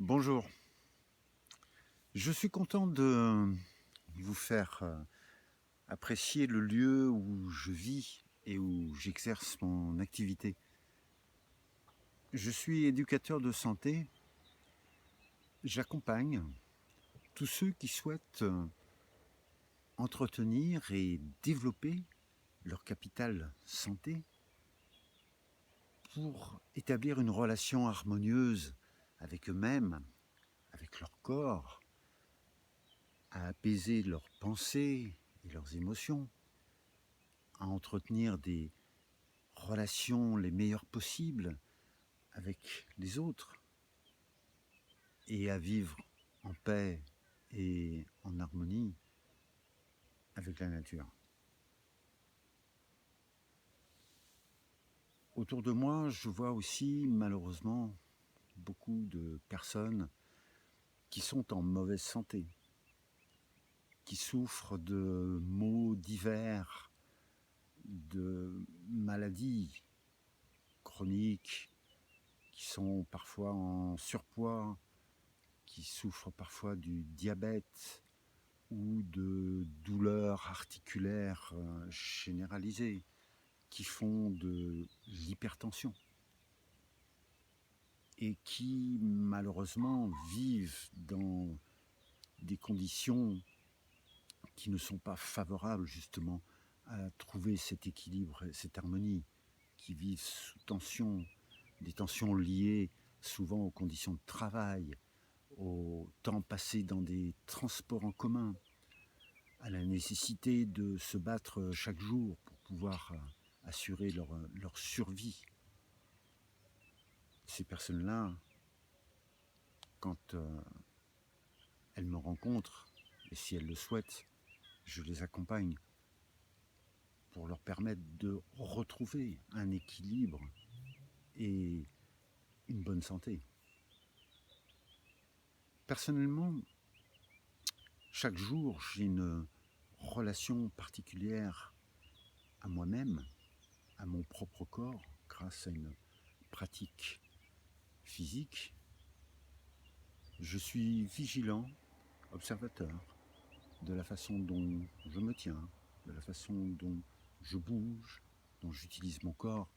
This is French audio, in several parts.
Bonjour, je suis content de vous faire apprécier le lieu où je vis et où j'exerce mon activité. Je suis éducateur de santé, j'accompagne tous ceux qui souhaitent entretenir et développer leur capital santé pour établir une relation harmonieuse avec eux-mêmes, avec leur corps, à apaiser leurs pensées et leurs émotions, à entretenir des relations les meilleures possibles avec les autres et à vivre en paix et en harmonie avec la nature. Autour de moi, je vois aussi malheureusement beaucoup de personnes qui sont en mauvaise santé, qui souffrent de maux divers, de maladies chroniques, qui sont parfois en surpoids, qui souffrent parfois du diabète ou de douleurs articulaires généralisées, qui font de l'hypertension et qui malheureusement vivent dans des conditions qui ne sont pas favorables justement à trouver cet équilibre, cette harmonie, qui vivent sous tension, des tensions liées souvent aux conditions de travail, au temps passé dans des transports en commun, à la nécessité de se battre chaque jour pour pouvoir assurer leur survie. Ces personnes-là, quand elles me rencontrent, et si elles le souhaitent, je les accompagne pour leur permettre de retrouver un équilibre et une bonne santé. Personnellement, chaque jour, j'ai une relation particulière à moi-même, à mon propre corps, grâce à une pratique physique. Je suis vigilant, observateur de la façon dont je me tiens, de la façon dont je bouge, dont j'utilise mon corps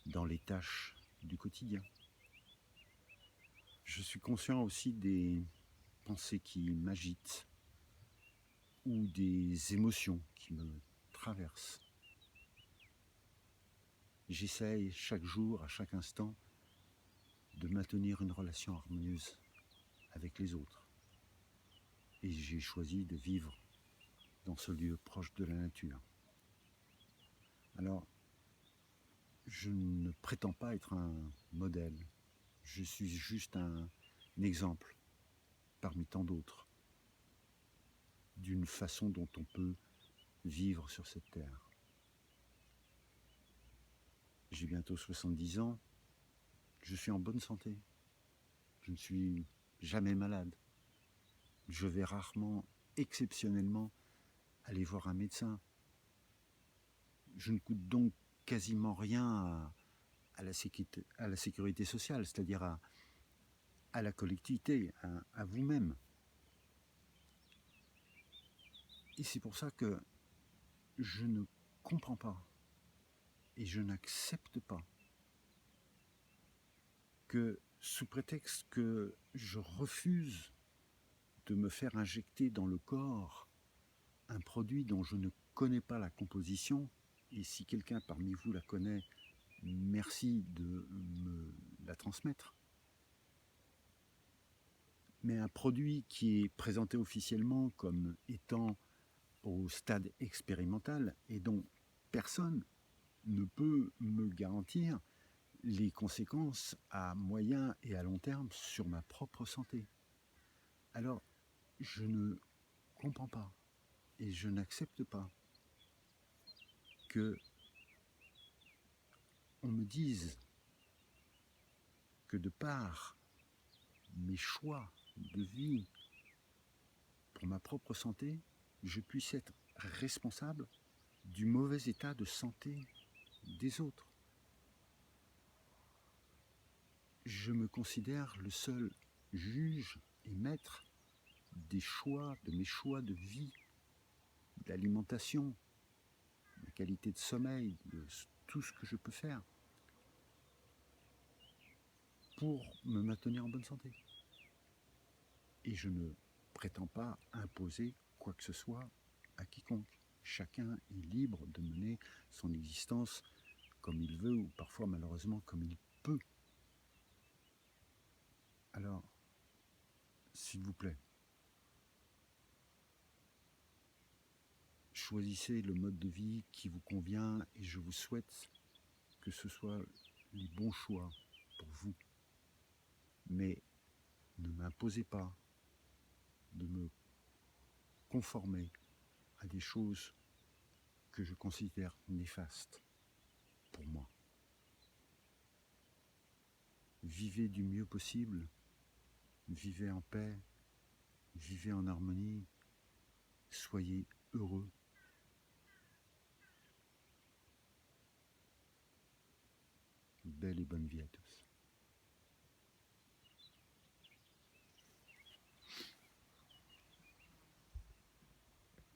dans les tâches du quotidien. Je suis conscient aussi des pensées qui m'agitent ou des émotions qui me traversent. J'essaye chaque jour, à chaque instant, de maintenir une relation harmonieuse avec les autres. Et j'ai choisi de vivre dans ce lieu proche de la nature. Alors, je ne prétends pas être un modèle, je suis juste un exemple parmi tant d'autres d'une façon dont on peut vivre sur cette terre. J'ai bientôt 70 ans, je suis en bonne santé, je ne suis jamais malade, je vais rarement, exceptionnellement, aller voir un médecin. Je ne coûte donc quasiment rien à la sécurité sociale, c'est-à-dire à la collectivité, à vous-même. Et c'est pour ça que je ne comprends pas et je n'accepte pas que, sous prétexte que je refuse de me faire injecter dans le corps un produit dont je ne connais pas la composition, et si quelqu'un parmi vous la connaît, merci de me la transmettre, mais un produit qui est présenté officiellement comme étant au stade expérimental et dont personne ne peut me garantir les conséquences à moyen et à long terme sur ma propre santé. Alors, je ne comprends pas et je n'accepte pas que on me dise que de par mes choix de vie pour ma propre santé, je puisse être responsable du mauvais état de santé des autres. Je me considère le seul juge et maître des choix, de mes choix de vie, d'alimentation, de qualité de sommeil, de tout ce que je peux faire pour me maintenir en bonne santé. Et je ne prétends pas imposer quoi que ce soit à quiconque. Chacun est libre de mener son existence comme il veut ou parfois malheureusement comme il peut. Alors, s'il vous plaît, choisissez le mode de vie qui vous convient et je vous souhaite que ce soit les bons choix pour vous. Mais ne m'imposez pas de me conformer à des choses que je considère néfastes pour moi. Vivez du mieux possible, vivez en paix, vivez en harmonie, soyez heureux. Belle et bonne vie à tous.